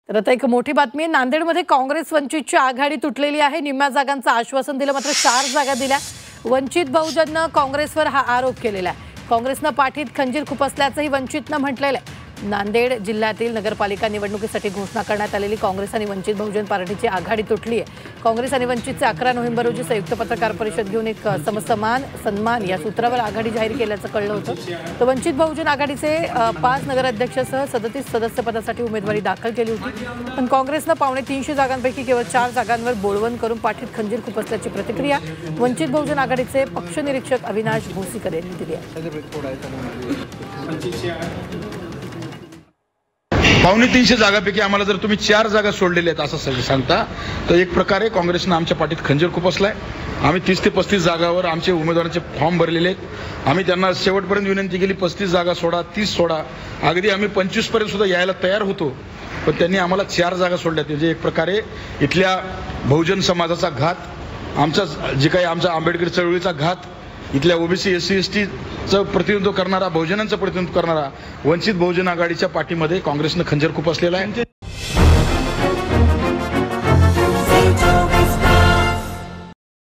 तर आता एक मोठी बातमी आहे। नांदेडमध्ये काँग्रेस वंचितची आघाडी तुटलेली आहे। निम्म्या जागांचं आश्वासन दिलं, मात्र 4 जागा दिल्या। वंचित बहुजननं काँग्रेसवर हा आरोप केलेला आहे। काँग्रेसनं पाठीत खंजीर खुपसल्याचंही वंचितनं म्हटलेलं आहे। नांदेड जिल्ह्यातील नगरपालिका निवडणुकीसाठी घोषणा करण्यात आलेली काँग्रेस आणि वंचित बहुजन पार्टीची आघाडी तुटली आहे। काँग्रेस आणि वंचितचे 11 नोव्हेंबर रोजी संयुक्त पत्रकार परिषद घेऊन एक समसमान सन्मान या सूत्रावर आघाडी जाहीर केल्याचं कळलं होतं। तर वंचित बहुजन आघाडीचे 5 नगराध्यक्षासह 37 सदस्यपदासाठी उमेदवारी दाखल केली होती, पण काँग्रेसनं 350 जागांपैकी केवळ 4 जागांवर बोळवण करून पाठीत खंजीर खुपसल्याची प्रतिक्रिया वंचित बहुजन आघाडीचे पक्ष निरीक्षक अविनाश भोसीकर यांनी दिली आहे। 350 जागांपैकी आम्हाला जर तुम्ही 4 जागा सोडलेल्या आहेत असं सांगता, तर एक प्रकारे काँग्रेसनं आमच्या पाठीत खंजीर खुपसलाय। आम्ही 30 ते 35 जागावर आमचे उमेदवारांचे फॉर्म भरलेले आहेत। आम्ही त्यांना शेवटपर्यंत विनंती केली, 35 जागा सोडा, 30 सोडा, अगदी आम्ही 25 पर्यंत सुद्धा यायला तयार होतो, पण त्यांनी आम्हाला 4 जागा सोडल्या। म्हणजे एक प्रकारे इथल्या बहुजन समाजाचा घात, आमचा जे काही आमचा आंबेडकर चळवळीचा घात, इथल्या ओबीसी SC STचं प्रतिनिधित्व करणारा, बहुजनांचं प्रतिनिधित्व करणारा वंचित बहुजन आघाडीच्या पाठीमध्ये काँग्रेसनं खंजीर खुपसलेला आहे।